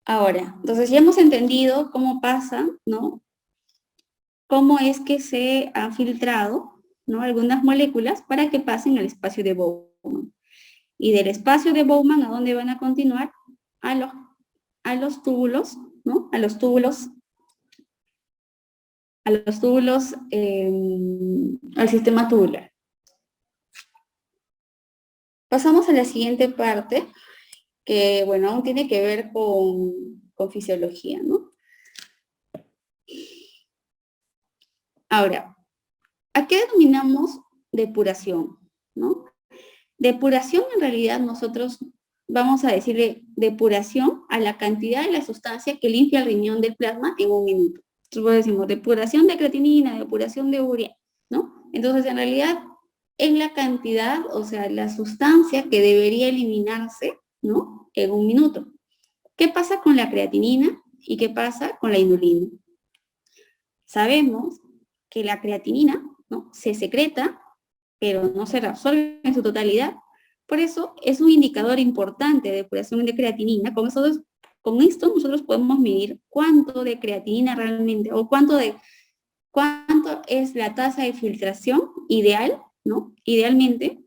Ahora, entonces ya hemos entendido cómo pasa, ¿no? Cómo es que se han filtrado, ¿no? Algunas moléculas para que pasen al espacio de Bowman. Y del espacio de Bowman, ¿a dónde van a continuar? A los túbulos, ¿no? Al sistema tubular. Pasamos a la siguiente parte, que, bueno, aún tiene que ver con fisiología, ¿no? Ahora, ¿a qué denominamos depuración, no? Depuración, en realidad, nosotros vamos a decirle depuración a la cantidad de la sustancia que limpia el riñón del plasma en un minuto. Entonces decimos depuración de creatinina, depuración de urea, ¿no? Entonces, en realidad, es la cantidad, o sea, la sustancia que debería eliminarse, ¿no? En un minuto. ¿Qué pasa con la creatinina y qué pasa con la inulina? Sabemos que la creatinina, ¿no? Se secreta, pero no se reabsorbe en su totalidad. Por eso es un indicador importante de depuración de creatinina. Con esto nosotros podemos medir cuánto de creatinina realmente, o cuánto es la tasa de filtración ideal, ¿no? Idealmente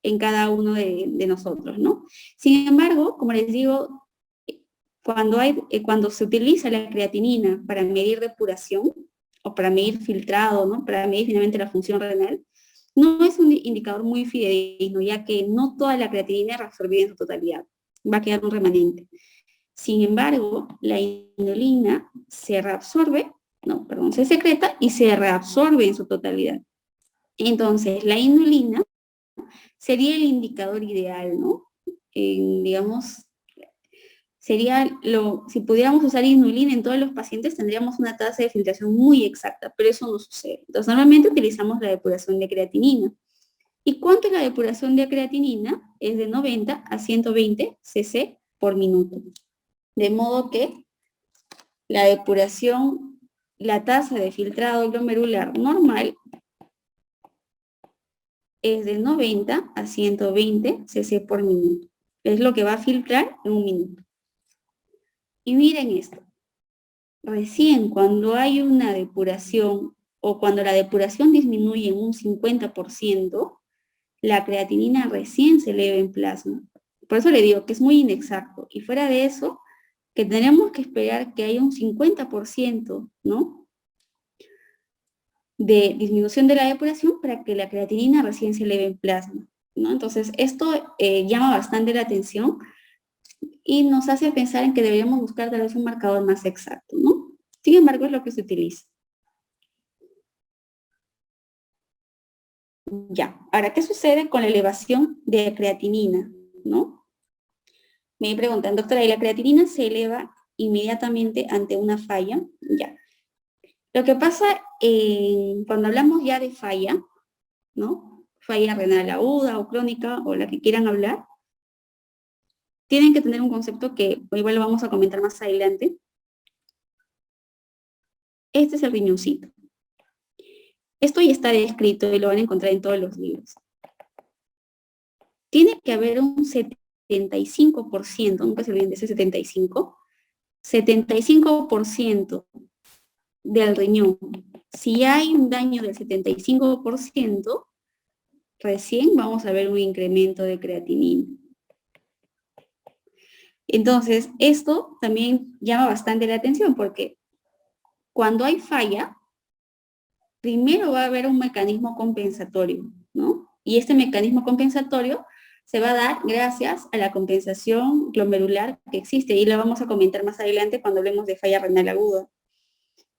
en cada uno de nosotros, ¿no? Sin embargo, como les digo, cuando se utiliza la creatinina para medir depuración, o para medir filtrado, ¿no? Para medir finalmente la función renal, no es un indicador muy fidedigno, ya que no toda la creatinina es reabsorbida en su totalidad, va a quedar un remanente. Sin embargo, la inulina se reabsorbe, no, perdón, se secreta y se reabsorbe en su totalidad. Entonces, la inulina sería el indicador ideal, ¿no? Digamos, si pudiéramos usar inulina en todos los pacientes, tendríamos una tasa de filtración muy exacta, pero eso no sucede. Entonces, normalmente utilizamos la depuración de creatinina. ¿Y cuánto es la depuración de creatinina? Es de 90 a 120 cc por minuto. De modo que la depuración, la tasa de filtrado glomerular normal es de 90 a 120 cc por minuto. Es lo que va a filtrar en un minuto. Y miren esto. Recién cuando hay una depuración o cuando la depuración disminuye en un 50%, la creatinina recién se eleva en plasma. Por eso le digo que es muy inexacto. Y fuera de eso, que tenemos que esperar que haya un 50%, ¿no? De disminución de la depuración para que la creatinina recién se eleve en plasma, ¿no? Entonces, esto llama bastante la atención y nos hace pensar en que deberíamos buscar tal vez un marcador más exacto, ¿no? Sin embargo, es lo que se utiliza. Ya, ahora, ¿qué sucede con la elevación de creatinina, no? Me preguntan, doctora, ¿y la creatinina se eleva inmediatamente ante una falla? Ya. Lo que pasa cuando hablamos ya de falla, ¿no? Falla renal aguda o crónica o la que quieran hablar, tienen que tener un concepto que igual lo vamos a comentar más adelante. Este es el riñoncito. Esto ya está descrito y lo van a encontrar en todos los libros. Tiene que haber un 75%, nunca se olviden de ese 75% del riñón. Si hay un daño del 75%, recién vamos a ver un incremento de creatinina. Entonces, esto también llama bastante la atención porque cuando hay falla, primero va a haber un mecanismo compensatorio, ¿no? Y este mecanismo compensatorio se va a dar gracias a la compensación glomerular que existe, y la vamos a comentar más adelante cuando hablemos de falla renal aguda.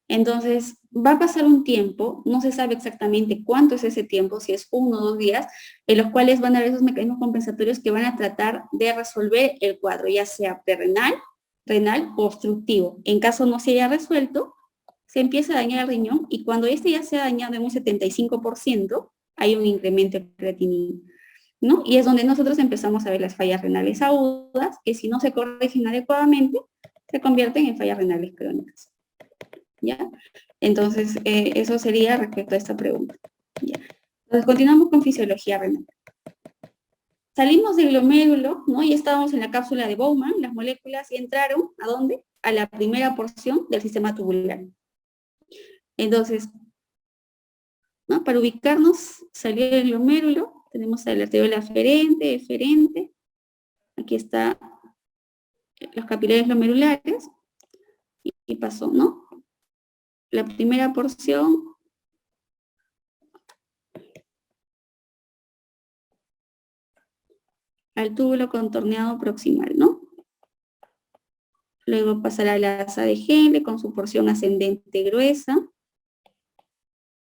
Entonces, va a pasar un tiempo, no se sabe exactamente cuánto es ese tiempo, si es 1 o 2 días, en los cuales van a haber esos mecanismos compensatorios que van a tratar de resolver el cuadro, ya sea prerrenal, renal o obstructivo. En caso no se haya resuelto, se empieza a dañar el riñón, y cuando este ya se ha dañado en un 75%, hay un incremento de creatinina, ¿no? Y es donde nosotros empezamos a ver las fallas renales agudas, que si no se corrigen adecuadamente, se convierten en fallas renales crónicas. ¿Ya? Entonces, eso sería respecto a esta pregunta. ¿Ya? Entonces, continuamos con fisiología renal. Salimos del glomérulo, ¿no? Y estábamos en la cápsula de Bowman, las moléculas y entraron, ¿a dónde? A la primera porción del sistema tubular. Entonces, ¿no? Para ubicarnos, salió del glomérulo, tenemos a la arteriola aferente, eferente, aquí está los capilares glomerulares, y pasó, ¿no? La primera porción al túbulo contorneado proximal, ¿no? Luego pasará a la asa de Henle con su porción ascendente gruesa,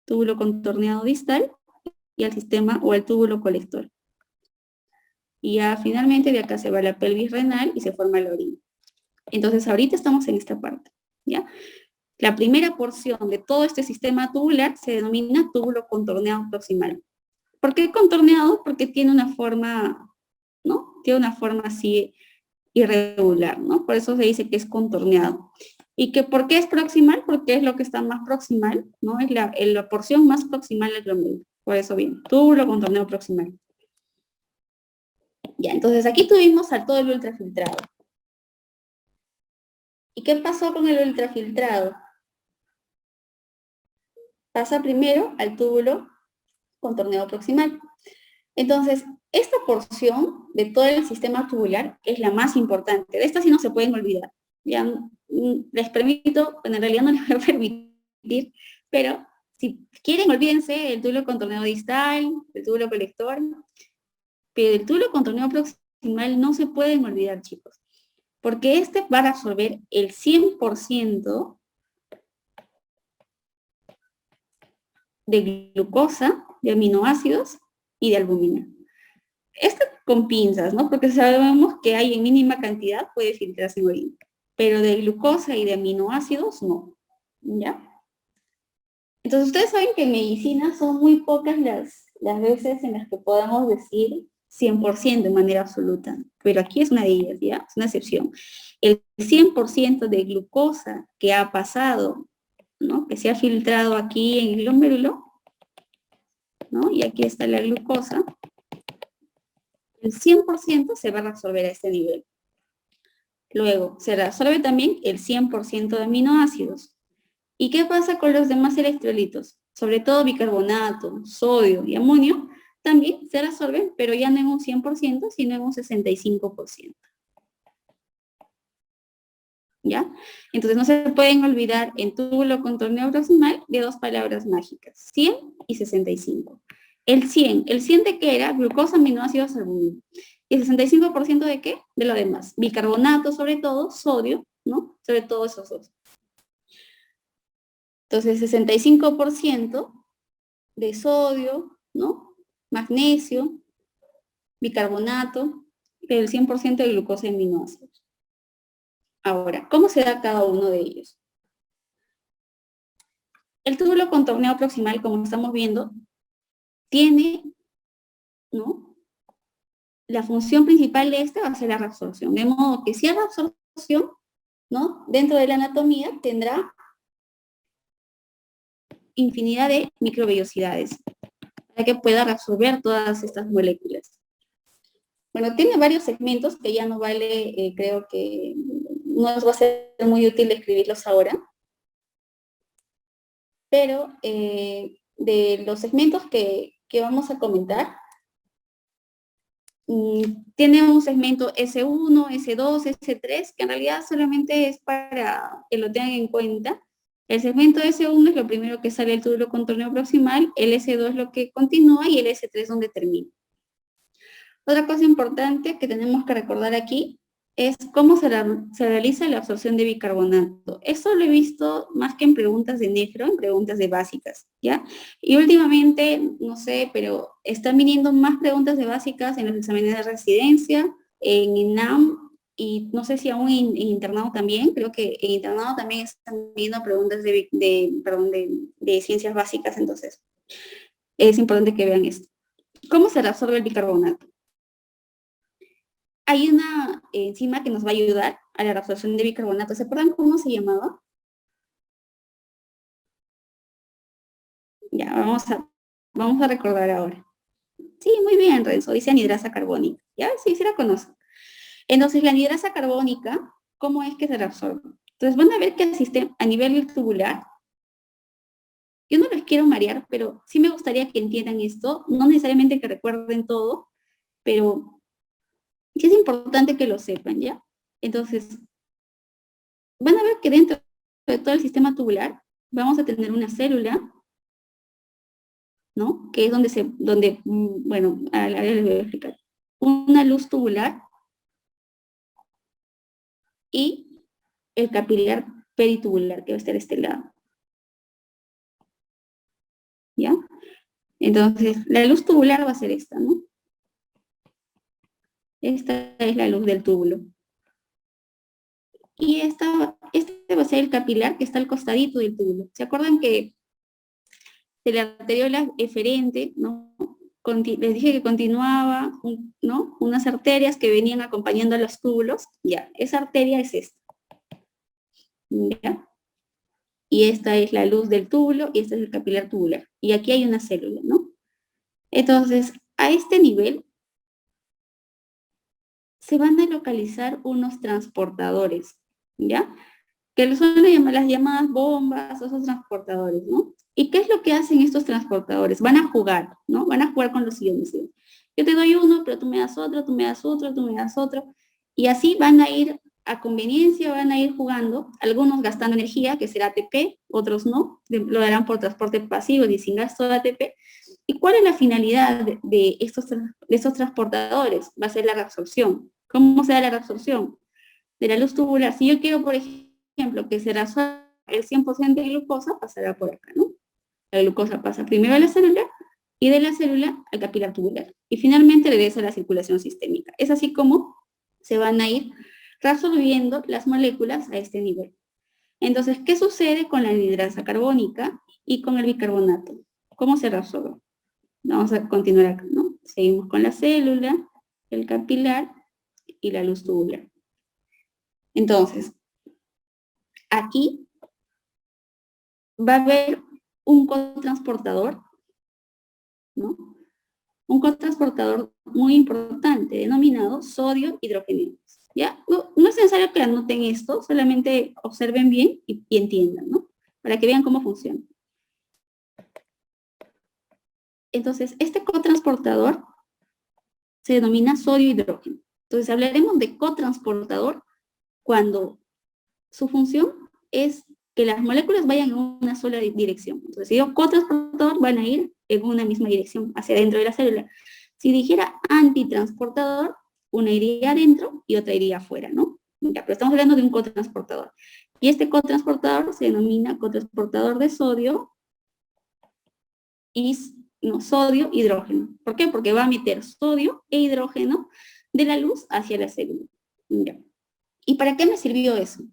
túbulo contorneado distal, y al sistema o al túbulo colector. Y ya finalmente de acá se va la pelvis renal y se forma la orina. Entonces ahorita estamos en esta parte, ¿ya? La primera porción de todo este sistema tubular se denomina túbulo contorneado proximal. ¿Por qué contorneado? Porque tiene una forma, ¿no? Tiene una forma así irregular, ¿no? Por eso se dice que es contorneado. ¿Y que por qué es proximal? Porque es lo que está más proximal, ¿no? Es la porción más proximal del glomérulo. Por eso bien, túbulo contorneado proximal. Ya, entonces aquí tuvimos al todo el ultrafiltrado. ¿Y qué pasó con el ultrafiltrado? Pasa primero al túbulo contorneado proximal. Entonces, esta porción de todo el sistema tubular es la más importante. De esta sí no se pueden olvidar. Ya les permito, bueno, en realidad no les voy a permitir, pero si quieren, olvídense el túbulo contorneado distal, el túbulo colector, pero el túbulo contorneado proximal no se pueden olvidar, chicos, porque este va a absorber el 100% de glucosa, de aminoácidos y de albúmina. Esto con pinzas, ¿no? Porque sabemos que hay en mínima cantidad, puede filtrarse en orina, pero de glucosa y de aminoácidos no, ¿ya? Entonces ustedes saben que en medicina son muy pocas las veces en las que podamos decir 100% de manera absoluta, pero aquí es una de ellas, ¿ya? Es una excepción. El 100% de glucosa que ha pasado, ¿no? Que se ha filtrado aquí en el glomérulo, ¿no? Y aquí está la glucosa, el 100% se va a reabsorber a este nivel. Luego, se reabsorbe también el 100% de aminoácidos. ¿Y qué pasa con los demás electrolitos? Sobre todo bicarbonato, sodio y amonio, también se reabsorben, pero ya no en un 100%, sino en un 65%. ¿Ya? Entonces no se pueden olvidar en túbulo contorneado proximal de dos palabras mágicas, 100 y 65. El 100 de qué era? Glucosa, aminoácidos, albúmina. ¿Y el 65% de qué? De lo demás. Bicarbonato sobre todo, sodio, ¿no? Sobre todo esos dos. Entonces 65% de sodio, ¿no? Magnesio, bicarbonato, pero el 100% de glucosa y aminoácidos. Ahora, ¿cómo se da cada uno de ellos? El túbulo contorneado proximal, como estamos viendo, tiene, ¿no? La función principal de este va a ser la reabsorción. De modo que si hay reabsorción, ¿no? Dentro de la anatomía tendrá infinidad de microvellosidades para que pueda reabsorber todas estas moléculas. Bueno, tiene varios segmentos que ya no vale, creo que no nos va a ser muy útil escribirlos ahora, pero de los segmentos que vamos a comentar, tiene un segmento S1, S2, S3, que en realidad solamente es para que lo tengan en cuenta. El segmento S1 es lo primero que sale del túbulo contorneo proximal, el S2 es lo que continúa y el S3 donde termina. Otra cosa importante que tenemos que recordar aquí es cómo se realiza la absorción de bicarbonato. Eso lo he visto más que en preguntas de nefro, en preguntas de básicas, ¿ya? Y últimamente, no sé, pero están viniendo más preguntas de básicas en los exámenes de residencia, en INAM, y no sé si aún en internado también, creo que en internado también están viendo preguntas de ciencias básicas, entonces es importante que vean esto. ¿Cómo se reabsorbe el bicarbonato? Hay una enzima que nos va a ayudar a la reabsorción de bicarbonato. ¿Se acuerdan cómo se llamaba? Ya, vamos a recordar ahora. Sí, muy bien, Renzo, dice anidrasa carbónica. ¿Ya? Sí, sí la conozco. Entonces, la anidrasa carbónica, ¿cómo es que se reabsorbe? Entonces, van a ver que el sistema, a nivel tubular, yo no les quiero marear, pero sí me gustaría que entiendan esto, no necesariamente que recuerden todo, pero sí es importante que lo sepan, ¿ya? Entonces, van a ver que dentro de todo el sistema tubular vamos a tener una célula, ¿no? Que es bueno, a la les voy a explicar. Una luz tubular y el capilar peritubular, que va a estar a este lado, ¿ya? Entonces, la luz tubular va a ser esta, ¿no? Esta es la luz del túbulo. Y este va a ser el capilar que está al costadito del túbulo. ¿Se acuerdan que de la arteriola eferente, ¿no? Les dije que continuaba, ¿no? Unas arterias que venían acompañando a los túbulos. Ya, esa arteria es esta. ¿Ya? Y esta es la luz del túbulo y este es el capilar tubular. Y aquí hay una célula, ¿no? Entonces, a este nivel se van a localizar unos transportadores, ¿ya? Que son las llamadas bombas o esos transportadores, ¿no? ¿Y qué es lo que hacen estos transportadores? Van a jugar, ¿no? Van a jugar con los iones. Yo te doy uno, pero tú me das otro, tú me das otro, tú me das otro. Y así van a ir a conveniencia, van a ir jugando, algunos gastando energía, que será ATP, otros no, lo darán por transporte pasivo y sin gasto de ATP. ¿Y cuál es la finalidad de estos transportadores? Va a ser la reabsorción. ¿Cómo se da la reabsorción? De la luz tubular. Si yo quiero, por ejemplo, que se resuelva el 100% de glucosa, pasará por acá, ¿no? La glucosa pasa primero a la célula y de la célula al capilar tubular. Y finalmente regresa a la circulación sistémica. Es así como se van a ir reabsorbiendo las moléculas a este nivel. Entonces, ¿qué sucede con la anhidrasa carbónica y con el bicarbonato? ¿Cómo se reabsorbe? Vamos a continuar acá, ¿no? Seguimos con la célula, el capilar y la luz tubular. Entonces, aquí va a haber un cotransportador, ¿no? Un cotransportador muy importante denominado sodio hidrogenado. ¿Ya? No es necesario que anoten esto, solamente observen bien y entiendan, ¿no? Para que vean cómo funciona. Entonces, este cotransportador se denomina sodio hidrógeno. Entonces, hablaremos de cotransportador cuando su función es que las moléculas vayan en una sola dirección. Entonces, si digo cotransportador, van a ir en una misma dirección, hacia dentro de la célula. Si dijera antitransportador, una iría adentro y otra iría afuera, ¿no? Ya, pero estamos hablando de un cotransportador. Y este cotransportador se denomina cotransportador de sodio y no, sodio hidrógeno. ¿Por qué? Porque va a meter sodio e hidrógeno de la luz hacia la célula. Ya. ¿Y para qué me sirvió eso?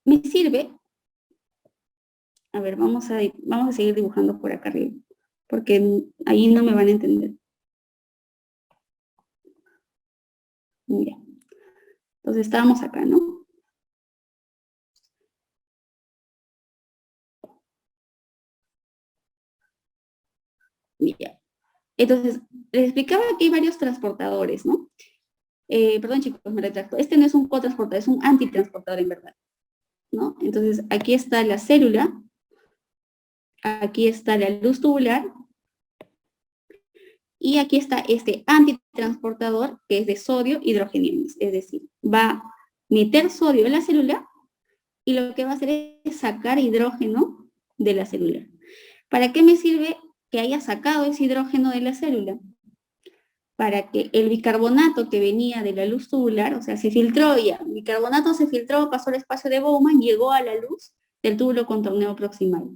Me sirve, a ver, vamos a seguir dibujando por acá arriba, porque ahí no me van a entender. Ya. Entonces estábamos acá, ¿no? Ya. Entonces, les explicaba que hay varios transportadores, ¿no? Perdón, chicos, me retracto. Este no es un cotransportador, es un antitransportador en verdad, ¿no? Entonces, aquí está la célula, aquí está la luz tubular, y aquí está este antitransportador que es de sodio hidrogenado, es decir, va a meter sodio en la célula y lo que va a hacer es sacar hidrógeno de la célula. ¿Para qué me sirve que haya sacado ese hidrógeno de la célula? Para que el bicarbonato que venía de la luz tubular, o sea, se filtró ya, el bicarbonato se filtró, pasó el espacio de Bowman, llegó a la luz del túbulo contorneo proximal.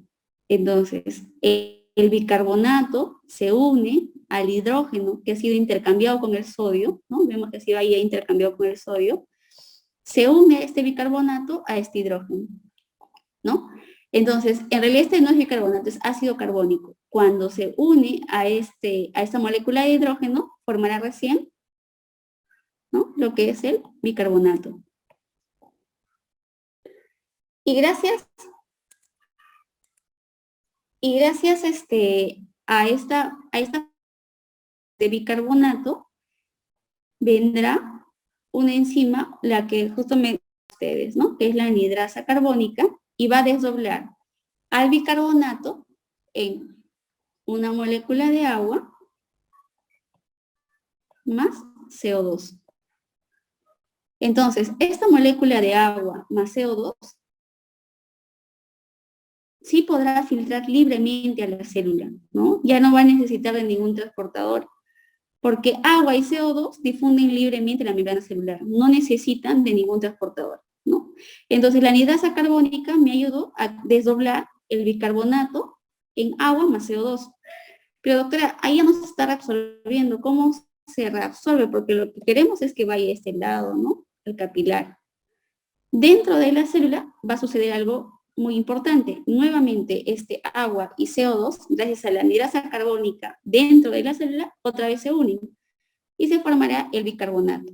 Entonces, el bicarbonato se une al hidrógeno que ha sido intercambiado con el sodio, ¿no? Vemos que ha sido ahí intercambiado con el sodio, se une este bicarbonato a este hidrógeno, ¿no? Entonces, en realidad este no es bicarbonato, es ácido carbónico. Cuando se une a esta molécula de hidrógeno, formará recién, ¿no? Lo que es el bicarbonato. Y gracias Y gracias a esta de bicarbonato, vendrá una enzima, la que justo me ustedes, ¿no? Que es la anhidrasa carbónica, y va a desdoblar al bicarbonato en una molécula de agua más CO2. Entonces, esta molécula de agua más CO2 sí podrá filtrar libremente a la célula, ¿no? Ya no va a necesitar de ningún transportador, porque agua y CO2 difunden libremente la membrana celular, no necesitan de ningún transportador, ¿no? Entonces, la anhidrasa carbónica me ayudó a desdoblar el bicarbonato en agua más CO2. Pero doctora, ahí ya no se está reabsorbiendo. ¿Cómo se reabsorbe? Porque lo que queremos es que vaya a este lado, ¿no? El capilar. Dentro de la célula va a suceder algo muy importante. Nuevamente, este agua y CO2, gracias a la anhidrasa carbónica dentro de la célula, otra vez se unen y se formará el bicarbonato,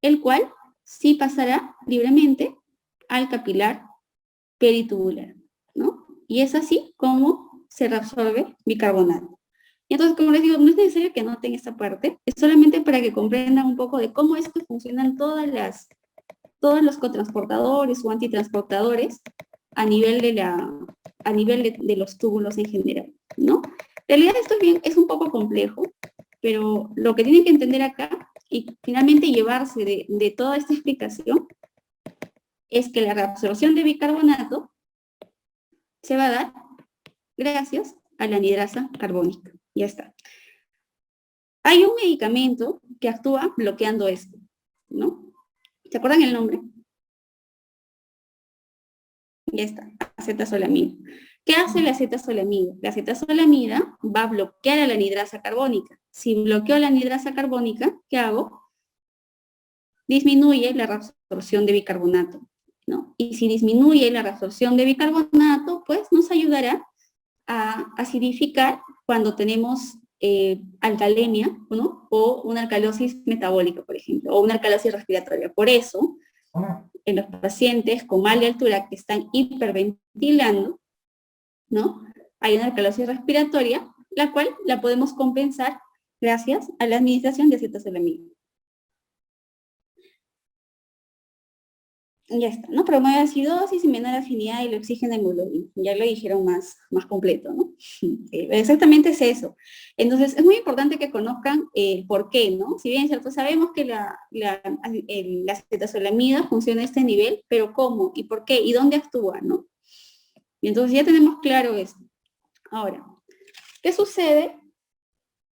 el cual sí pasará libremente al capilar peritubular, ¿no? Y es así como se reabsorbe bicarbonato. Y entonces, como les digo, no es necesario que anoten esta parte, es solamente para que comprendan un poco de cómo es que funcionan todos los cotransportadores o antitransportadores a nivel de los túbulos en general, ¿no? En realidad esto es un poco complejo, pero lo que tienen que entender acá y finalmente llevarse de toda esta explicación es que la reabsorción de bicarbonato se va a dar gracias a la anhidrasa carbónica. Ya está. Hay un medicamento que actúa bloqueando esto, ¿no? ¿Se acuerdan el nombre? Ya está, acetazolamida. ¿Qué hace la acetazolamida? La acetazolamida va a bloquear a la anhidrasa carbónica. Si bloqueo la anhidrasa carbónica, ¿qué hago? Disminuye la reabsorción de bicarbonato, ¿no? Y si disminuye la reabsorción de bicarbonato, pues nos ayudará a acidificar cuando tenemos alcalemia, ¿no? O una alcalosis metabólica, por ejemplo, o una alcalosis respiratoria. Por eso, en los pacientes con mal de altura que están hiperventilando, ¿no? Hay una alcalosis respiratoria, la cual la podemos compensar gracias a la administración de acetazolamida. Ya está, ¿no? Promueve acidosis y menor afinidad del oxígeno hemoglobina. Ya lo dijeron más completo, ¿no? Exactamente es eso. Entonces, es muy importante que conozcan el por qué, ¿no? Si bien, ¿cierto? Sabemos que la acetazolamida funciona a este nivel, pero ¿cómo? ¿Y por qué? ¿Y dónde actúa, no? Y entonces ya tenemos claro eso. Ahora, ¿qué sucede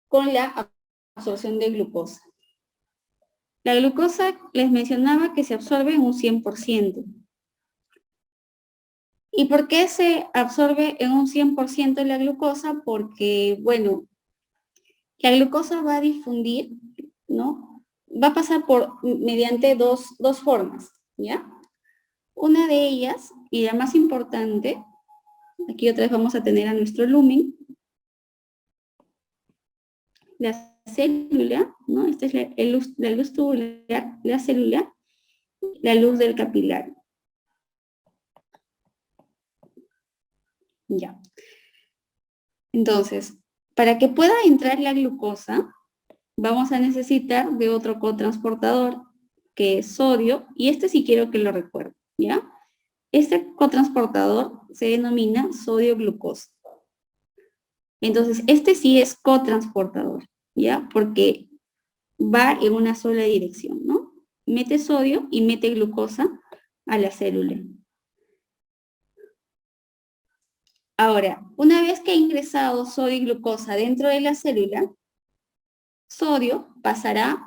con la absorción de glucosa? La glucosa les mencionaba que se absorbe en un 100%. ¿Y por qué se absorbe en un 100% la glucosa? Porque, bueno, la glucosa va a difundir, ¿no? Va a pasar mediante dos formas, ¿ya? Una de ellas, y la más importante, aquí otra vez vamos a tener a nuestro lumen, la célula, ¿no? Esta es la luz tubular, la célula, la luz del capilar. Ya. Entonces, para que pueda entrar la glucosa, vamos a necesitar de otro cotransportador, que es sodio, y este sí quiero que lo recuerden, ¿ya? Este cotransportador se denomina sodio-glucosa. Entonces, este sí es cotransportador, ¿ya? Porque va en una sola dirección, ¿no? Mete sodio y mete glucosa a la célula. Ahora, una vez que ha ingresado sodio y glucosa dentro de la célula, sodio pasará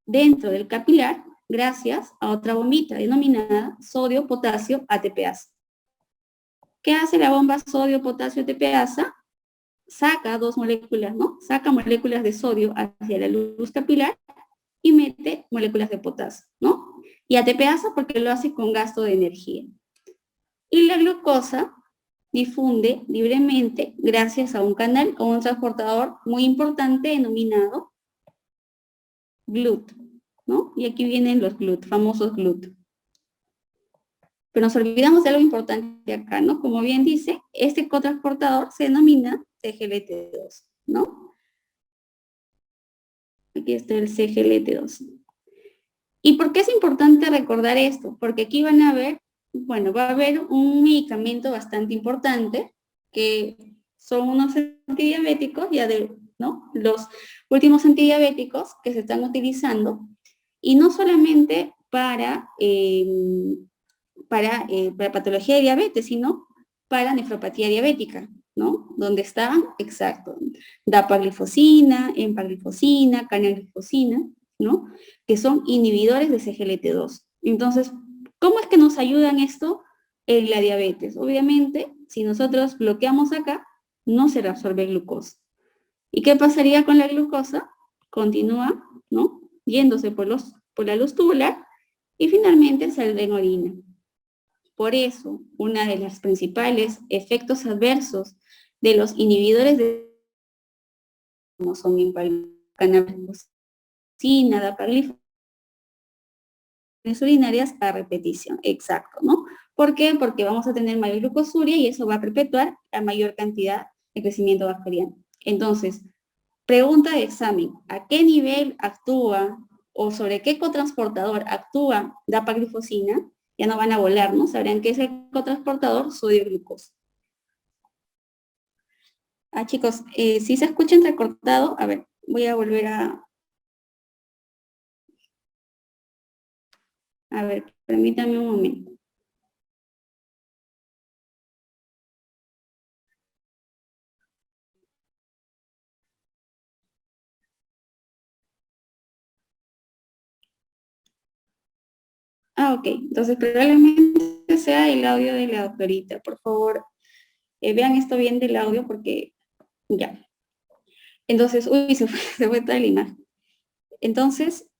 dentro del capilar gracias a otra bombita denominada sodio-potasio ATPasa. ¿Qué hace la bomba sodio-potasio ATPasa? Saca dos moléculas, ¿no? Saca moléculas de sodio hacia la luz capilar y mete moléculas de potasio, ¿no? Y ATPasa porque lo hace con gasto de energía. Y la glucosa difunde libremente gracias a un canal o un transportador muy importante denominado GLUT, ¿no? Y aquí vienen los GLUT, famosos GLUT. Pero nos olvidamos de algo importante acá, ¿no? Como bien dice, este cotransportador se denomina CGLT2, ¿no? Aquí está el CGLT2. ¿Y por qué es importante recordar esto? Porque aquí van a ver, bueno, va a haber un medicamento bastante importante, que son unos antidiabéticos, ya de, ¿no? Los últimos antidiabéticos que se están utilizando, y no solamente para patología de diabetes, sino para nefropatía diabética, ¿no? Donde están, exacto, dapaglifosina, empaglifosina, canaglifosina, ¿no? Que son inhibidores de CGLT2. Entonces, ¿cómo es que nos ayudan esto en la diabetes? Obviamente, si nosotros bloqueamos acá, no se reabsorbe glucosa. ¿Y qué pasaría con la glucosa? Continúa, ¿no? Yéndose por la luz tubular y finalmente saldrá en orina. Por eso, uno de los principales efectos adversos de los inhibidores de como son canaglifosina, dapaglifosina, urinarias a repetición, exacto, ¿no? ¿Por qué? Porque vamos a tener mayor glucosuria y eso va a perpetuar la mayor cantidad de crecimiento bacteriano. Entonces, pregunta de examen, ¿a qué nivel actúa o sobre qué cotransportador actúa dapaglifosina? Ya no van a volar, ¿no? Sabrán que es el cotransportador sodio-glucosa. Ah, chicos, si se escucha entrecortado, a ver, voy a volver a ver, permítame un momento. Ah, ok, entonces probablemente sea el audio de la doctorita. Por favor, vean esto bien del audio porque ya. Entonces, uy, se fue toda la imagen. Entonces,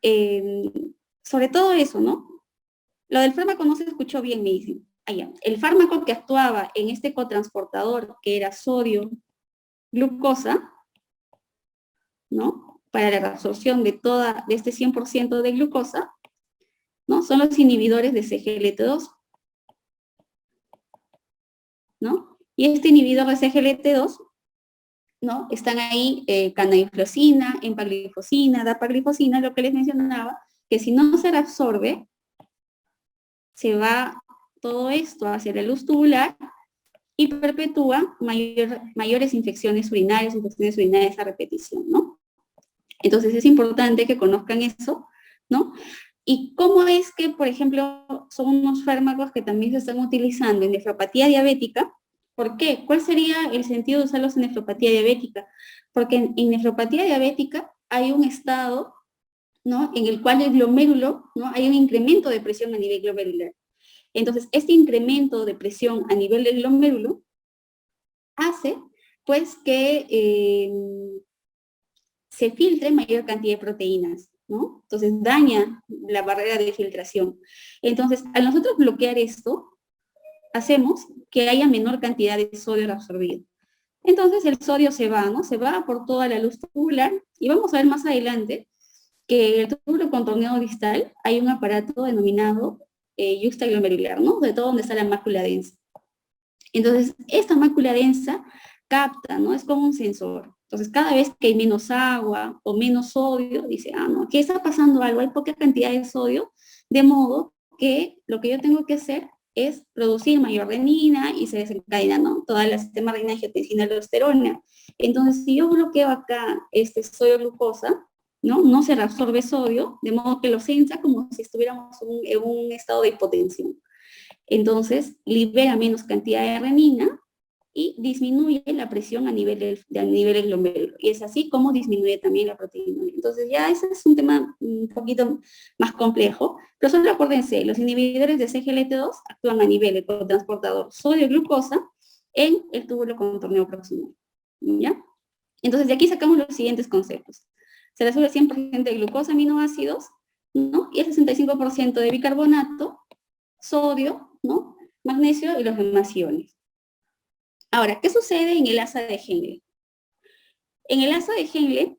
eh, sobre todo eso, ¿no? Lo del fármaco no se escuchó bien, me dicen. Allá. El fármaco que actuaba en este cotransportador, que era sodio, glucosa, ¿no? Para la reabsorción de este 100% de glucosa, ¿no? Son los inhibidores de CGLT2, ¿no? Y este inhibidor de CGLT2, ¿no? Están ahí canaglifosina, empaglifosina, dapaglifosina, lo que les mencionaba, que si no se reabsorbe, se va todo esto hacia la luz tubular y perpetúa mayores infecciones urinarias a repetición, ¿no? Entonces es importante que conozcan eso, ¿no? Y cómo es que, por ejemplo, son unos fármacos que también se están utilizando en nefropatía diabética. ¿Por qué? ¿Cuál sería el sentido de usarlos en nefropatía diabética? Porque en nefropatía diabética hay un estado, ¿no? En el cual el glomérulo, ¿no? Hay un incremento de presión a nivel glomerular. Entonces, este incremento de presión a nivel del glomérulo hace, pues, que se filtre mayor cantidad de proteínas, ¿no? Entonces daña la barrera de filtración. Entonces, al nosotros bloquear esto, hacemos que haya menor cantidad de sodio absorbido. Entonces el sodio se va, ¿no? Se va por toda la luz tubular y vamos a ver más adelante que en el túbulo contorneado distal hay un aparato denominado yuxtaglomerular, ¿no? De todo donde está la mácula densa. Entonces, esta mácula densa capta, ¿no? Es como un sensor. Entonces, cada vez que hay menos agua o menos sodio, dice, ah, no, aquí está pasando algo, hay poca cantidad de sodio, de modo que lo que yo tengo que hacer es producir mayor renina y se desencadena, ¿no? Todo el sistema renina, angiotensina, aldosterona. Entonces, si yo bloqueo acá este sodio glucosa, ¿no? No se reabsorbe sodio, de modo que lo sensa como si estuviéramos en un estado de hipotensión. Entonces, libera menos cantidad de renina y disminuye la presión a nivel del glomérulo. Y es así como disminuye también la proteína. Entonces, ya ese es un tema un poquito más complejo, pero solo acuérdense, los inhibidores de CGLT2 actúan a nivel del transportador sodio-glucosa en el túbulo contorneo proximal. ¿Ya? Entonces, de aquí sacamos los siguientes conceptos. Se resuelve 100% de glucosa, aminoácidos, ¿no? Y el 65% de bicarbonato, sodio, ¿no? Magnesio y los demás iones. Ahora, ¿qué sucede en el asa de Henle? En el asa de Henle,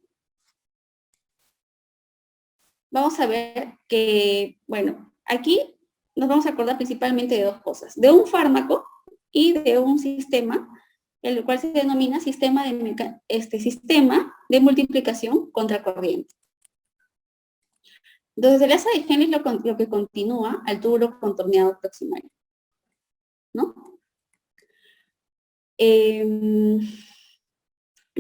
vamos a ver que, bueno, aquí nos vamos a acordar principalmente de dos cosas, de un fármaco y de un sistema, el cual se denomina sistema de multiplicación contracorriente. Entonces, el asa de Henle es lo que continúa al túbulo contorneado proximal, ¿no? El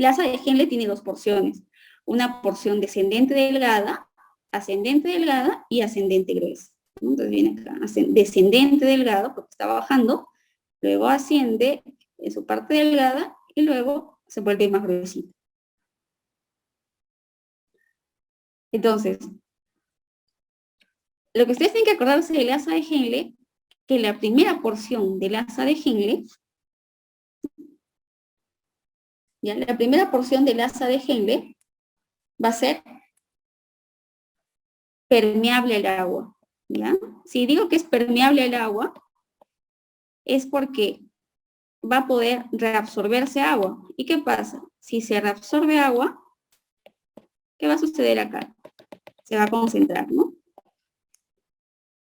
asa de Henle tiene dos porciones, una porción descendente delgada y ascendente gruesa. ¿No? Entonces viene acá, descendente delgado, porque está bajando, luego asciende en su parte delgada y luego se vuelve más gruesito. Entonces, lo que ustedes tienen que acordarse del asa de Henle, que la primera porción del asa de Henle, ¿ya? La primera porción del asa de Henle va a ser permeable al agua, ¿ya? Si digo que es permeable al agua, es porque va a poder reabsorberse agua. ¿Y qué pasa? Si se reabsorbe agua, ¿qué va a suceder acá? Se va a concentrar, ¿no?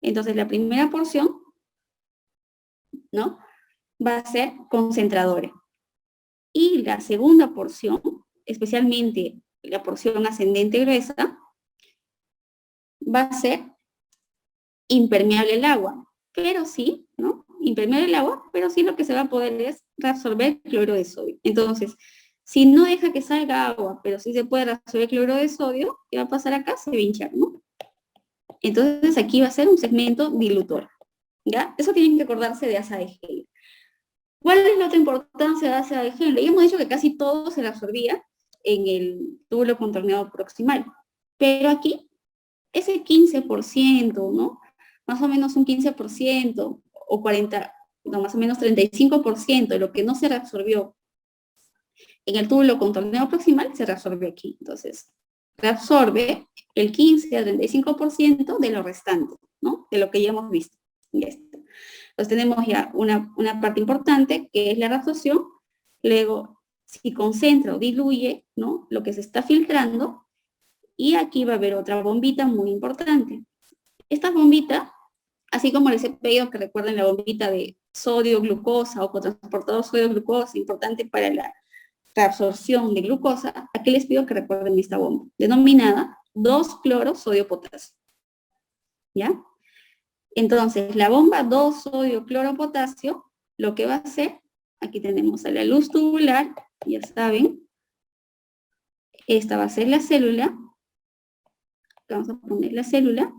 Entonces la primera porción, ¿no? Va a ser concentradora. Y la segunda porción, especialmente la porción ascendente gruesa, va a ser impermeable al agua. Pero sí, ¿no? Impermeable al agua, pero sí lo que se va a poder es reabsorber cloro de sodio. Entonces, si no deja que salga agua, pero sí se puede reabsorber cloro de sodio, ¿qué va a pasar acá? Se va a hinchar, ¿no? Entonces aquí va a ser un segmento dilutor, ¿ya? Eso tienen que acordarse de asa de Henle. ¿Cuál es la otra importancia de asa de Henle? Ya hemos dicho que casi todo se reabsorbía en el túbulo contorneado proximal, pero aquí ese 15%, ¿no? Más o menos un 15% o 40, no, más o menos 35% de lo que no se reabsorbió en el túbulo contorneado proximal se reabsorbe aquí. Entonces, reabsorbe el 15 al 35% de lo restante, ¿no? De lo que ya hemos visto. Ya está. Entonces tenemos ya una parte importante que es la reabsorción, luego si concentra o diluye, ¿no? Lo que se está filtrando, y aquí va a haber otra bombita muy importante. Esta bombita, así como les he pedido que recuerden la bombita de sodio-glucosa o cotransportador sodio-glucosa, importante para la reabsorción de glucosa, aquí les pido que recuerden esta bomba, denominada 2-cloro-sodio-potasio. ¿Ya? Entonces, la bomba 2-sodio-cloro-potasio, lo que va a hacer, aquí tenemos a la luz tubular, ya saben, esta va a ser la célula, vamos a poner la célula,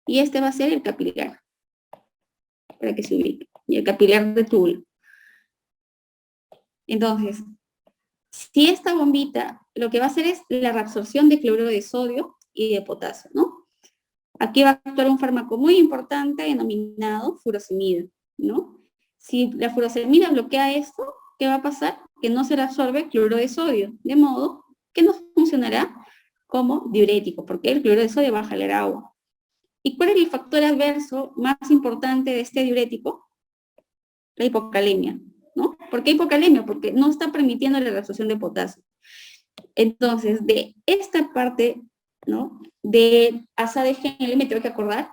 y este va a ser el capilar, para que se ubique, y el capilar de túbulo. Entonces, si esta bombita lo que va a hacer es la reabsorción de cloruro de sodio y de potasio, ¿no? Aquí va a actuar un fármaco muy importante denominado furosemida, ¿no? Si la furosemida bloquea esto, ¿qué va a pasar? Que no se reabsorbe cloruro de sodio, de modo que no funcionará como diurético, porque el cloruro de sodio va a jalar agua. ¿Y cuál es el factor adverso más importante de este diurético? La hipocalemia, ¿no? ¿Por qué hipocalemia? Porque no está permitiendo la reabsorción de potasio. Entonces, de esta parte, ¿no? De asa de Henle me tengo que acordar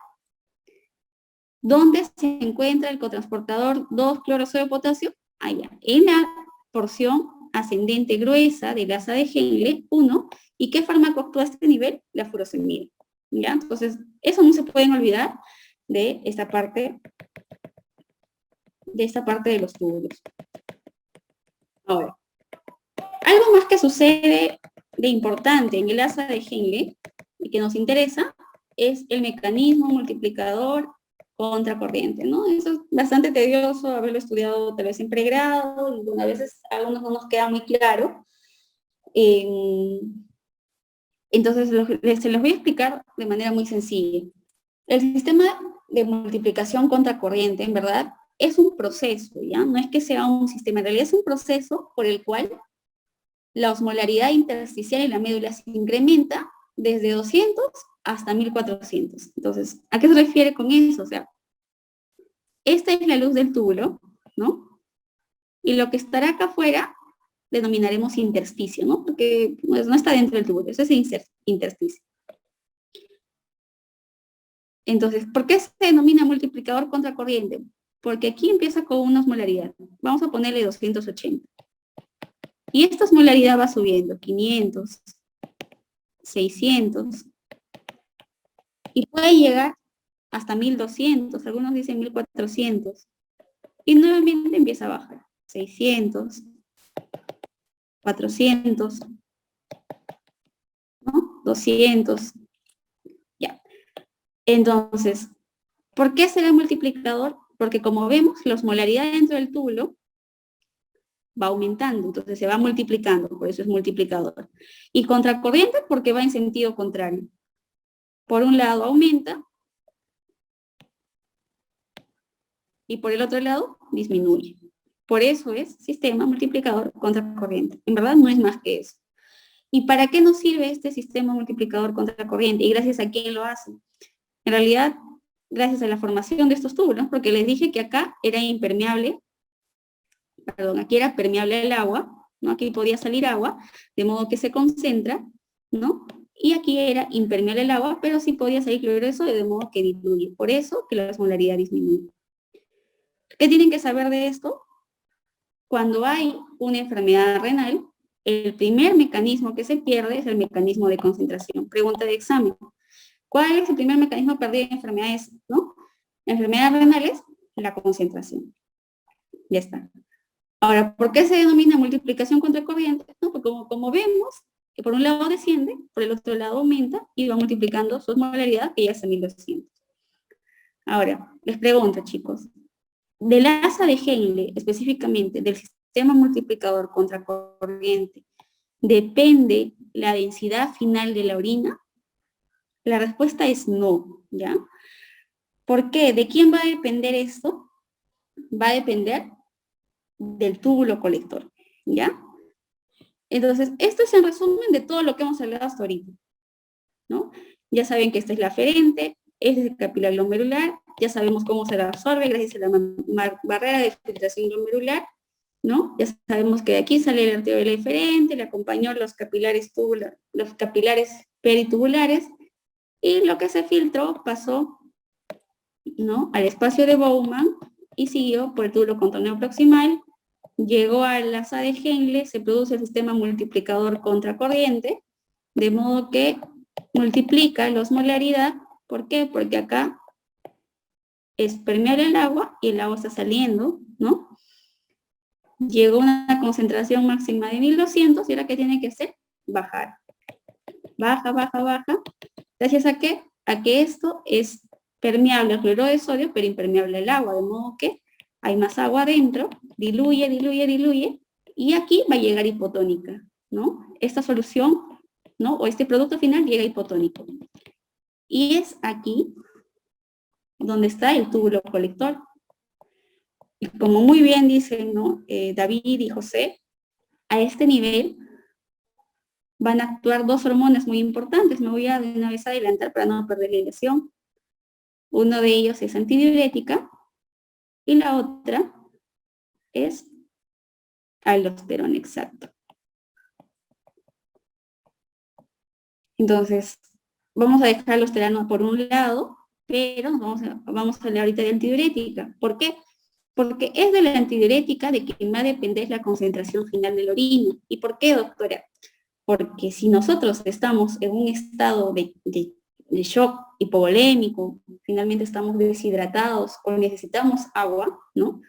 dónde se encuentra el cotransportador 2-clorosodio de potasio, allá, en la porción ascendente gruesa del asa de Henle 1, ¿y qué fármaco actúa a este nivel? La furosemida, ¿ya? Entonces, eso no se pueden olvidar de esta parte de los túbulos. Ahora, algo más que sucede de importante en el asa de Henle y que nos interesa es el mecanismo multiplicador contracorriente, ¿no? Eso es bastante tedioso haberlo estudiado tal vez en pregrado, y bueno, a veces a algunos no nos queda muy claro. Entonces, se los voy a explicar de manera muy sencilla. El sistema de multiplicación contracorriente, en verdad, es un proceso, ¿ya? No es que sea un sistema, en realidad es un proceso por el cual la osmolaridad intersticial en la médula se incrementa desde 200 hasta 1400. Entonces, ¿a qué se refiere con eso? O sea, esta es la luz del túbulo, ¿no? Y lo que estará acá afuera denominaremos intersticio, ¿no? Porque pues, no está dentro del túbulo, eso es intersticio. Entonces, ¿por qué se denomina multiplicador contracorriente? Porque aquí empieza con una osmolaridad. Vamos a ponerle 280. Y esta osmolaridad va subiendo, 500, 600, y puede llegar hasta 1200, algunos dicen 1400. Y nuevamente empieza a bajar, 600, 400, ¿no? 200, ya. Entonces, ¿por qué será multiplicador? Porque como vemos, la osmolaridad dentro del túbulo va aumentando, entonces se va multiplicando, por eso es multiplicador. Y contracorriente porque va en sentido contrario. Por un lado aumenta y por el otro lado disminuye. Por eso es sistema multiplicador contracorriente. En verdad no es más que eso. ¿Y para qué nos sirve este sistema multiplicador contracorriente? ¿Y gracias a quién lo hace? En realidad, gracias a la formación de estos túbulos, porque les dije que acá era impermeable, perdón, aquí era permeable el agua, ¿no? Aquí podía salir agua, de modo que se concentra, ¿no? Y aquí era impermeable el agua, pero sí podía salir cloruro de sodio, de modo que diluye. Por eso que la osmolaridad disminuye. ¿Qué tienen que saber de esto? Cuando hay una enfermedad renal, el primer mecanismo que se pierde es el mecanismo de concentración. Pregunta de examen. ¿Cuál es el primer mecanismo perdido en enfermedades, no? Enfermedades renales, la concentración. Ya está. Ahora, ¿por qué se denomina multiplicación contracorriente? No, porque como vemos, que por un lado desciende, por el otro lado aumenta y va multiplicando su osmolaridad, que ya es 1200. Ahora, les pregunto, chicos, del asa de Henle, específicamente del sistema multiplicador contracorriente, ¿depende la densidad final de la orina? La respuesta es no, ¿ya? ¿Por qué? ¿De quién va a depender esto? Va a depender del túbulo colector, ¿ya? Entonces, esto es en resumen de todo lo que hemos hablado hasta ahorita, ¿no? Ya saben que esta es la aferente, este es el capilar glomerular, ya sabemos cómo se la absorbe gracias a la barrera de filtración glomerular, ¿no? Ya sabemos que de aquí sale el arterial eferente, le acompañó los capilares los capilares peritubulares, y lo que se filtró pasó, ¿no?, al espacio de Bowman y siguió por el túbulo contorneo proximal, llegó a la asa de Henle, se produce el sistema multiplicador contracorriente, de modo que multiplica la osmolaridad. ¿Por qué? Porque acá es permeable el agua y el agua está saliendo, ¿no? Llegó a una concentración máxima de 1200 y ahora ¿qué tiene que hacer? Bajar. Baja, baja, baja. ¿Gracias a qué? A que esto es permeable al cloruro de sodio, pero impermeable al agua, de modo que hay más agua adentro, diluye, diluye, diluye, y aquí va a llegar hipotónica, ¿no? Esta solución, ¿no?, o este producto final llega hipotónico. Y es aquí donde está el túbulo colector. Y como muy bien dicen, ¿no?, David y José, a este nivel van a actuar dos hormonas muy importantes. Me voy a de una vez adelantar para no perder la ilusión. Uno de ellos es antidiurética y la otra es aldosterona, exacto. Entonces, vamos a dejar aldosterona por un lado, pero vamos a hablar ahorita de antidiurética. ¿Por qué? Porque es de la antidiurética de quien va a depender la concentración final de la orina. ¿Y por qué, doctora? Porque si nosotros estamos en un estado de shock hipovolémico, finalmente estamos deshidratados o necesitamos agua, ¿no?,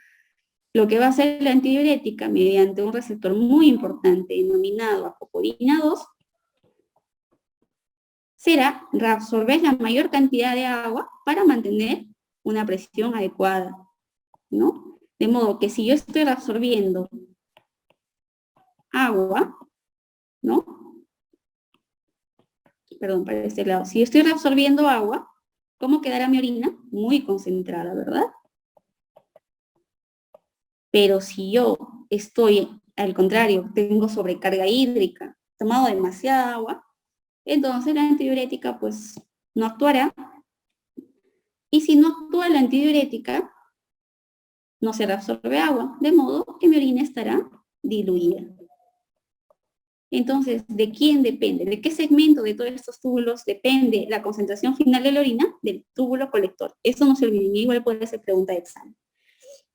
lo que va a hacer la antidiurética mediante un receptor muy importante denominado apocorina 2 será reabsorber la mayor cantidad de agua para mantener una presión adecuada, ¿no? De modo que si yo estoy reabsorbiendo agua, ¿no? Perdón, para este lado. Si yo estoy reabsorbiendo agua, ¿cómo quedará mi orina? Muy concentrada, ¿verdad? Pero si yo estoy, al contrario, tengo sobrecarga hídrica, tomado demasiada agua, entonces la antidiurética pues no actuará. Y si no actúa la antidiurética, no se reabsorbe agua, de modo que mi orina estará diluida. Entonces, ¿de quién depende? ¿De qué segmento de todos estos túbulos depende la concentración final de la orina? Del túbulo colector. Eso no se olviden, igual puede ser pregunta de examen.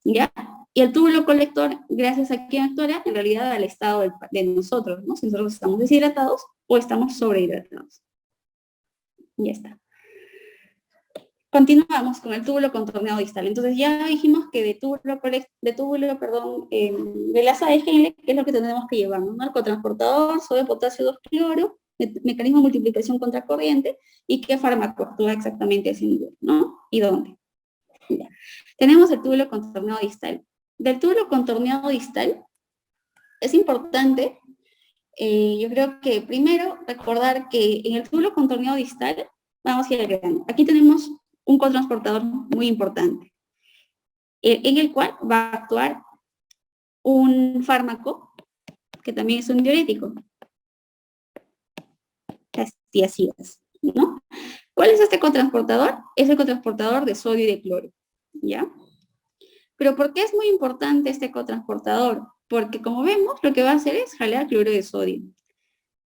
¿Ya? Y el túbulo colector, gracias a quién actúa, en realidad al estado de nosotros, ¿no? Si nosotros estamos deshidratados o estamos sobrehidratados. Ya está. Continuamos con el túbulo contorneado distal. Entonces ya dijimos que de la SAEG, que es lo que tenemos que llevar, ¿no? Narcotransportador, sodio, potasio, 2-cloro, mecanismo de multiplicación contracorriente, y qué fármaco actúa exactamente a ese nivel, ¿no? ¿Y dónde? Ya. Tenemos el túbulo contorneado distal. Del túbulo contorneado distal es importante, yo creo que primero recordar que en el túbulo contorneado distal, vamos a ir al grano. Aquí tenemos un cotransportador muy importante, en el cual va a actuar un fármaco que también es un diurético, las tiazidas, ¿no? ¿Cuál es este cotransportador? Es el cotransportador de sodio y de cloro, ¿ya? Pero ¿por qué es muy importante este cotransportador? Porque como vemos, lo que va a hacer es jalar cloro de sodio.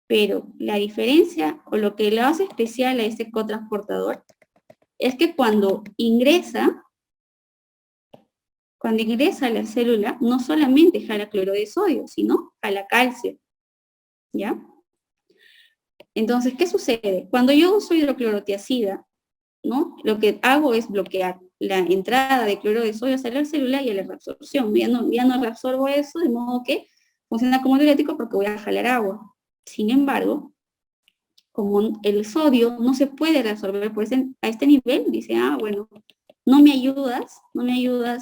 Pero la diferencia, o lo que le hace especial a este cotransportador, es que cuando ingresa a la célula, no solamente jala cloro de sodio, sino jala calcio, ¿ya? Entonces, ¿qué sucede? Cuando yo uso hidroclorotiazida, ¿no? Lo que hago es bloquear la entrada de cloro de sodio hacia la célula y a la reabsorción. Ya no reabsorbo eso, de modo que funciona como diurético porque voy a jalar agua. Sin embargo, como el sodio no se puede reabsorber a este nivel, dice, bueno, no me ayudas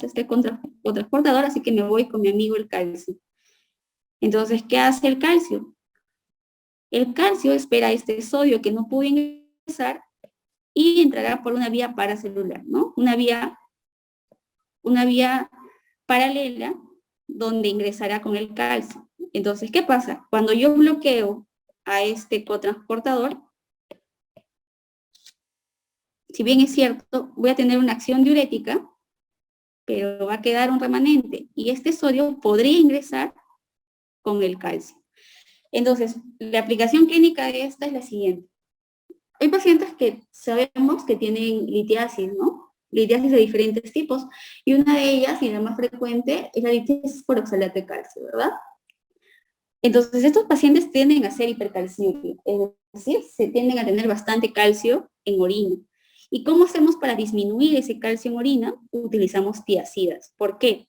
este cotransportador, así que me voy con mi amigo el calcio. Entonces, ¿qué hace el calcio? El calcio espera este sodio que no pudo ingresar y entrará por una vía paracelular, ¿no? Una vía paralela donde ingresará con el calcio. Entonces, ¿qué pasa? Cuando yo bloqueo a este cotransportador, si bien es cierto, voy a tener una acción diurética, pero va a quedar un remanente y este sodio podría ingresar con el calcio. Entonces, la aplicación clínica de esta es la siguiente. Hay pacientes que sabemos que tienen litiasis, ¿no? Litiasis de diferentes tipos, y una de ellas, y la más frecuente, es la litiasis por oxalato de calcio, ¿verdad? Entonces, estos pacientes tienden a ser hipercalciurias, es decir, se tienden a tener bastante calcio en orina. ¿Y cómo hacemos para disminuir ese calcio en orina? Utilizamos tiazidas. ¿Por qué?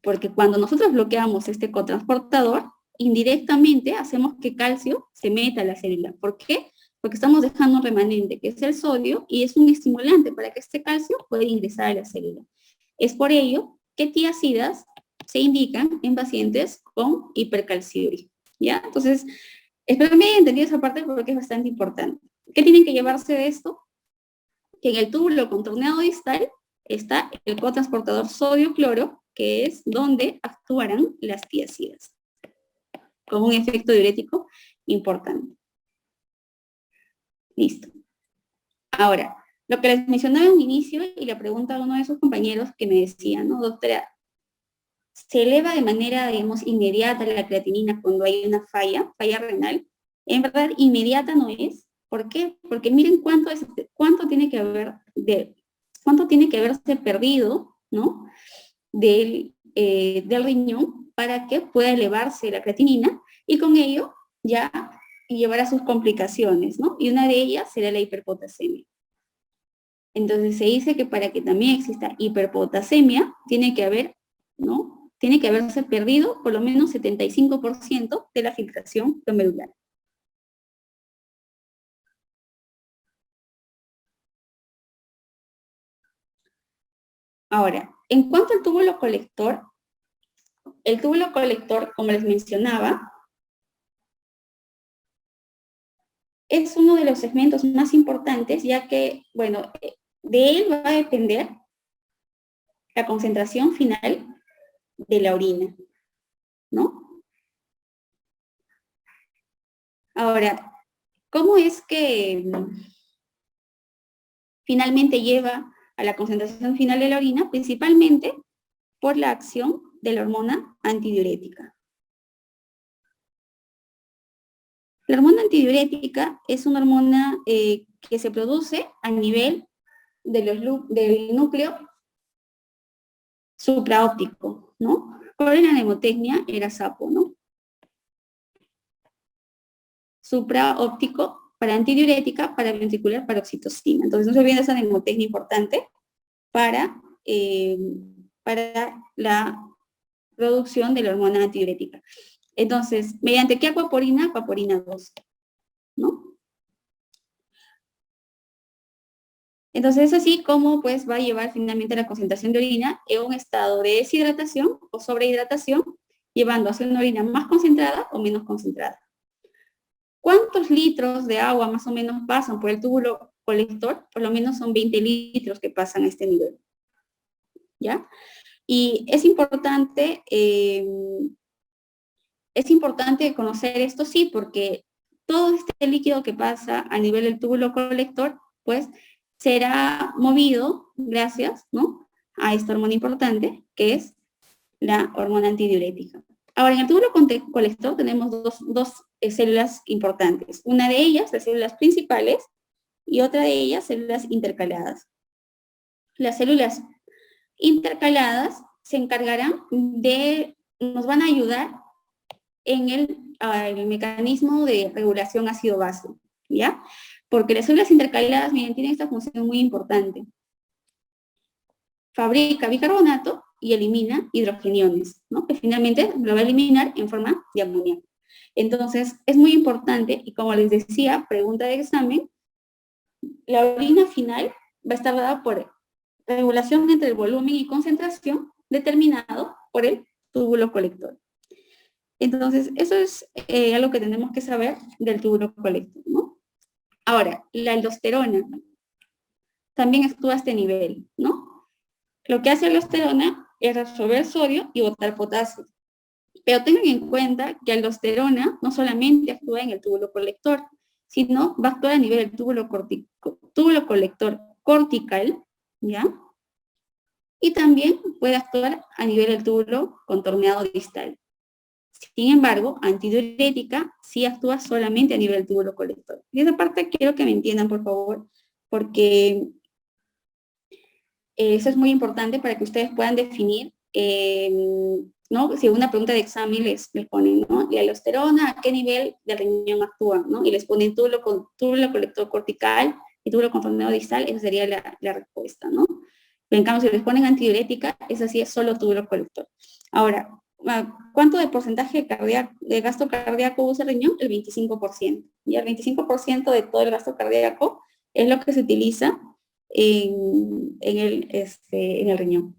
Porque cuando nosotros bloqueamos este cotransportador, indirectamente hacemos que calcio se meta a la célula. ¿Por qué? Porque estamos dejando un remanente, que es el sodio, y es un estimulante para que este calcio pueda ingresar a la célula. Es por ello que tiazidas se indican en pacientes con hipercalciuria, ¿ya? Entonces, espero que me hayan entendido esa parte porque es bastante importante. ¿Qué tienen que llevarse de esto? Que en el túbulo contorneado distal está el cotransportador sodio-cloro, que es donde actuarán las tiazidas, con un efecto diurético importante. Listo. Ahora, lo que les mencionaba en un inicio, y le pregunta a uno de sus compañeros que me decía, ¿no, doctora? ¿Se eleva de manera, digamos, inmediata la creatinina cuando hay una falla renal? En verdad, inmediata no es. ¿Por qué? Porque miren cuánto tiene que haberse perdido, ¿no? Del riñón para que pueda elevarse la creatinina y con ello ya llevar a sus complicaciones, ¿no? Y una de ellas será la hiperpotasemia. Entonces se dice que para que también exista hiperpotasemia tiene que haber, ¿no? Tiene que haberse perdido por lo menos 75% de la filtración glomerular. Ahora, en cuanto al túbulo colector, el túbulo colector, como les mencionaba, es uno de los segmentos más importantes, ya que, bueno, de él va a depender la concentración final de la orina, ¿no? Ahora, ¿cómo es que finalmente lleva a la concentración final de la orina? Principalmente por la acción de la hormona antidiurética. La hormona antidiurética es una hormona que se produce a nivel del núcleo supraóptico, ¿no? Por la mnemotecnia era sapo, ¿no? Supraóptico para antidiurética, para ventricular, para oxitocina. Entonces no se olviden de esa mnemotecnia importante para la producción de la hormona antidiurética. Entonces, ¿mediante qué acuaporina? Acuaporina 2, ¿no? Entonces, es así como pues va a llevar finalmente la concentración de orina en un estado de deshidratación o sobrehidratación, llevando hacia una orina más concentrada o menos concentrada. ¿Cuántos litros de agua más o menos pasan por el túbulo colector? Por lo menos son 20 litros que pasan a este nivel, ¿ya? Y es importante conocer esto, sí, porque todo este líquido que pasa a nivel del túbulo colector, pues será movido gracias, ¿no?, a esta hormona importante, que es la hormona antidiurética. Ahora, en el túbulo colector tenemos dos células importantes. Una de ellas, las células principales, y otra de ellas, células intercaladas. Las células intercaladas se encargarán nos van a ayudar en el mecanismo de regulación ácido-base, ¿ya? Porque las células intercaladas, miren, tienen esta función muy importante. Fabrica bicarbonato y elimina hidrogeniones, ¿no? Que finalmente lo va a eliminar en forma de amoníaco. Entonces, es muy importante, y como les decía, pregunta de examen, la orina final va a estar dada por regulación entre el volumen y concentración determinado por el túbulo colector. Entonces, eso es algo que tenemos que saber del túbulo colector, ¿no? Ahora, la aldosterona también actúa a este nivel, ¿no? Lo que hace la aldosterona es absorber sodio y botar potasio. Pero tengan en cuenta que la aldosterona no solamente actúa en el túbulo colector, sino va a actuar a nivel del túbulo colector cortical, ¿ya? Y también puede actuar a nivel del túbulo contorneado distal. Sin embargo, antidiurética sí actúa solamente a nivel del túbulo colector. Y esa parte quiero que me entiendan, por favor, porque eso es muy importante para que ustedes puedan definir, ¿no? Si una pregunta de examen les ponen, ¿no?, la aldosterona, ¿a qué nivel del riñón actúa?, ¿no? Y les ponen túbulo colector cortical y túbulo contorneado distal, esa sería la respuesta, ¿no? Pero en cambio, si les ponen antidiurética, esa sí es solo túbulo colector. Ahora, ¿cuánto de porcentaje de gasto cardíaco usa el riñón? El 25%. Y el 25% de todo el gasto cardíaco es lo que se utiliza en el riñón.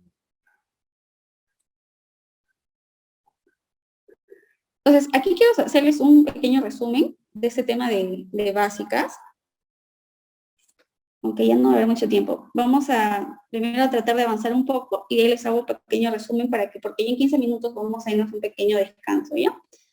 Entonces, aquí quiero hacerles un pequeño resumen de este tema de básicas, aunque ya no va a haber mucho tiempo. Vamos a primero tratar de avanzar un poco y de ahí les hago un pequeño resumen porque ya en 15 minutos vamos a irnos a un pequeño descanso, ¿ya?